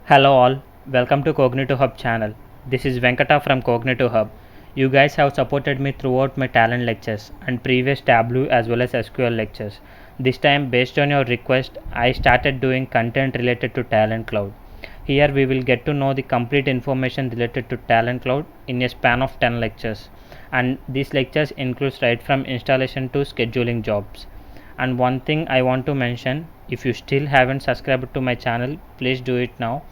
Hello all, welcome to Cognitive Hub channel. This is Venkata from Cognitive Hub. You guys have supported me throughout my talent lectures and previous Tableau as well as SQL lectures. This time, based on your request, I started doing content related to Talent Cloud. Here we will get to know the complete information related to Talent Cloud in a span of 10 lectures. And these lectures include right from installation to scheduling jobs. And one thing I want to mention, if you still haven't subscribed to my channel, please do it now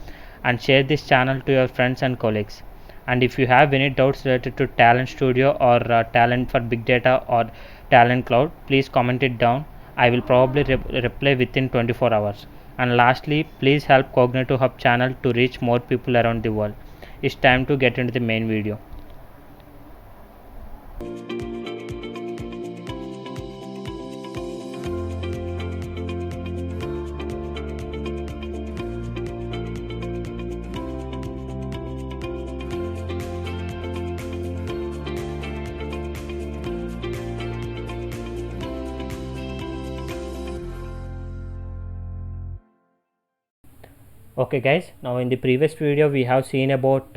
and share this channel to your friends and colleagues. And if you have any doubts related to Talent Studio or Talent for Big Data or Talent Cloud, please comment it down. I will probably reply within 24 hours. And lastly, please help Cognitive Hub channel to reach more people around the world. It's time to get into the main video. Okay guys, now in the previous video we have seen about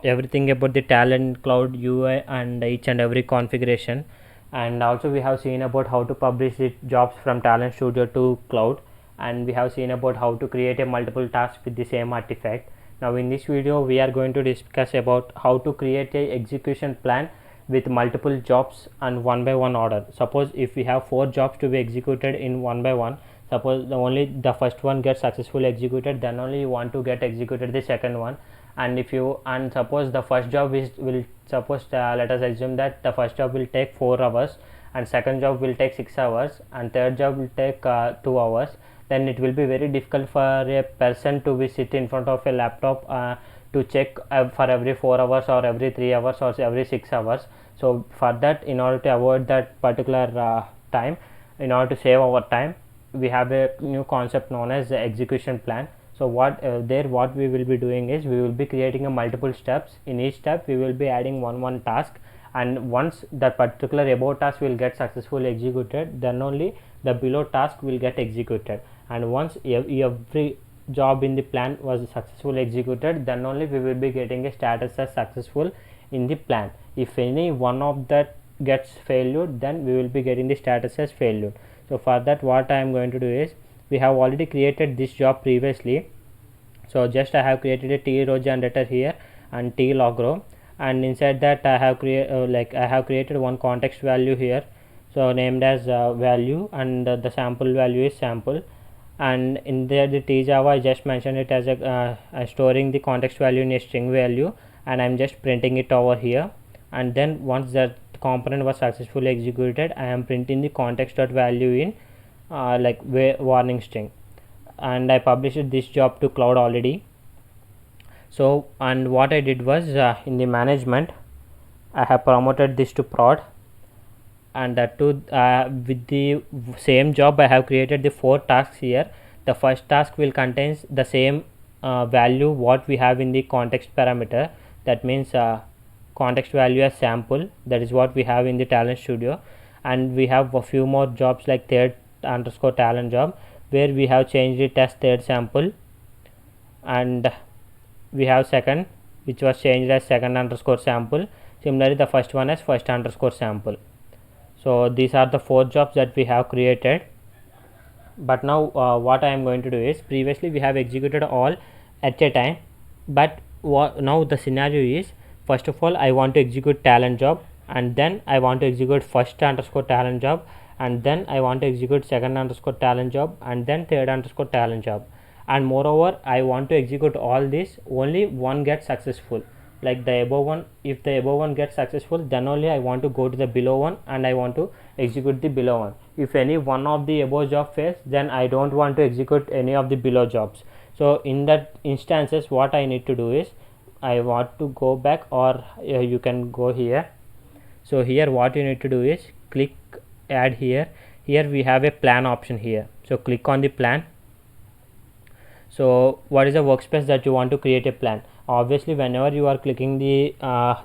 everything about the Talent Cloud UI and each and every configuration, and also we have seen about how to publish the jobs from Talent Studio to Cloud, and we have seen about how to create a multiple task with the same artifact. Now in this video we are going to discuss about how to create a execution plan with multiple jobs and one by one order. Suppose if we have 4 jobs to be executed in one by one, suppose only the first one gets successfully executed, then only you want to get executed the second one. And if you suppose the first job is will suppose let us assume that the first job will take 4 hours and second job will take 6 hours and third job will take 2 hours, then it will be very difficult for a person to be sit in front of a laptop to check for every 4 hours or every 3 hours or every 6 hours. So for that, in order to avoid that particular time, in order to save our time, we have a new concept known as the execution plan. So what we will be doing is we will be creating a multiple steps. In each step we will be adding one task, and once that particular above task will get successfully executed, then only the below task will get executed. And once every job in the plan was successfully executed, then only we will be getting a status as successful in the plan. If any one of that gets failure, then we will be getting the status as failure. So for that, what I am going to do is, we have already created this job previously. So just I have created a t row generator here and t log row, and inside that I have created one context value here, so named as value, and the sample value is sample. And in there the t java, I just mentioned it as storing the context value in a string value, and I'm just printing it over here. And then once that component was successfully executed, I am printing the context dot value in warning string, and I published this job to Cloud already. So, and what I did was in the management I have promoted this to prod, and that too with the same job I have created the 4 tasks here. The first task will contains the same value what we have in the context parameter, that means context value as sample, that is what we have in the Talent Studio. And we have a few more jobs like third underscore talent job, where we have changed it as third sample, and we have second, which was changed as second underscore sample. Similarly the first one as first underscore sample. So these are the 4 jobs that we have created. But now what I am going to do is, previously we have executed all at a time, but now the scenario is, first of all I want to execute talent job, and then I want to execute first underscore talent job, and then I want to execute second underscore talent job, and then third underscore talent job. And moreover, I want to execute all this, only one gets successful, like the above one. If the above one gets successful, then only I want to go to the below one and I want to execute the below one. If any one of the above job fails, then I don't want to execute any of the below jobs. So in that instances, what I need to do is, I want to go back, or you can go here. So here what you need to do is click add here. Here we have a plan option here, so click on the plan. So what is the workspace that you want to create a plan? Obviously whenever you are clicking the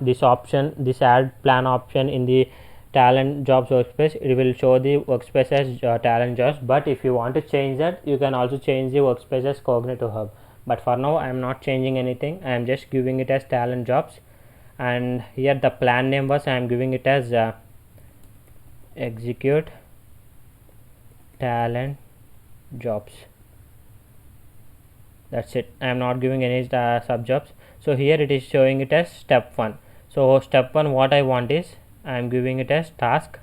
this option, this add plan option in the talent jobs workspace, it will show the workspace as talent jobs. But if you want to change that, you can also change the workspace as Cognitive Hub. but for now I am not changing anything. I am just giving it as talent jobs, and here the plan name was I am giving it as execute talent jobs. That's it. I am not giving any sub jobs. So here it is showing it as step 1. So step 1, what I want is I am giving it as task.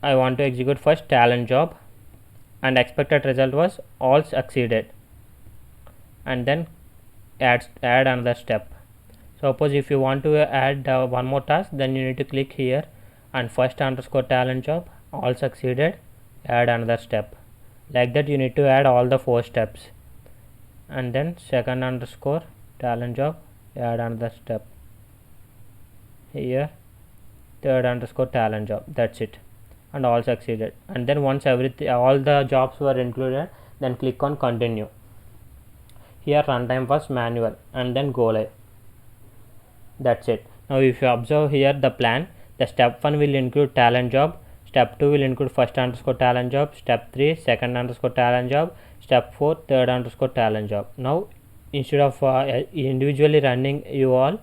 I want to execute first talent job, and expected result was all succeeded, and then add another step. Suppose if you want to add one more task, then you need to click here and first underscore talent job, all succeeded, add another step. Like that you need to add all the 4 steps, and then second underscore talent job, add another step here, third underscore talent job. That's it, and all succeeded. And then once everything, all the jobs were included, then click on continue. Here runtime was manual, and then go live. That's it. Now if you observe here the plan, the step 1 will include talent job, step 2 will include first underscore talent job, step 3 second underscore talent job, step 4 third underscore talent job. Now instead of individually running you all,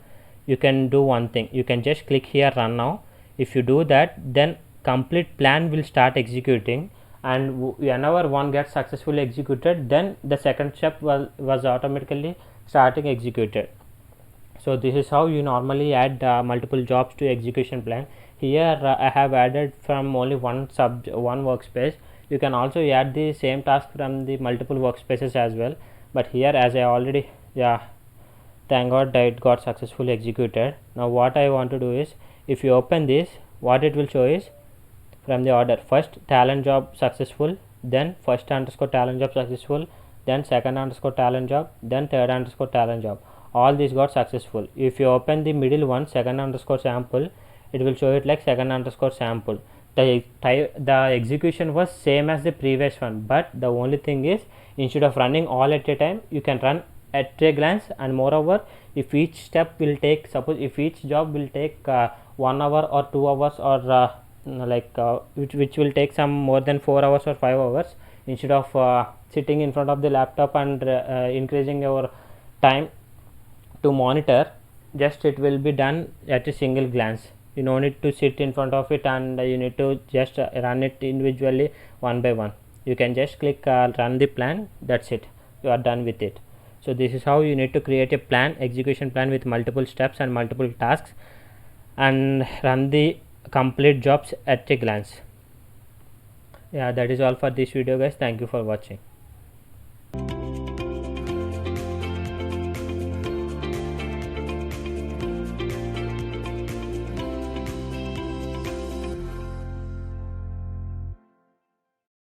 you can do one thing. You can just click here run now. If you do that, then complete plan will start executing, and whenever one gets successfully executed, then the second step was automatically starting executed. So this is how you normally add multiple jobs to execution plan. Here I have added from only one workspace. You can also add the same task from the multiple workspaces as well, but here as I already, thank God it got successfully executed. Now what I want to do is, if you open this, what it will show is from the order, first talent job successful, then first underscore talent job successful, then second underscore talent job, then third underscore talent job. All these got successful. If you open the middle one, second underscore sample, it will show it like second underscore sample. The execution was same as the previous one, but the only thing is, instead of running all at a time, you can run at a glance. And moreover, if each step will take, suppose if each job will take 1 hour or 2 hours, or which will take some more than 4 hours or 5 hours, instead of sitting in front of the laptop and increasing your time to monitor, just it will be done at a single glance. You no need to sit in front of it, and you need to just run it individually one by one. You can just click run the plan. That's it, you are done with it. So this is how you need to create a plan, execution plan with multiple steps and multiple tasks, and run the complete jobs at a glance. That is all for this video guys. Thank you for watching.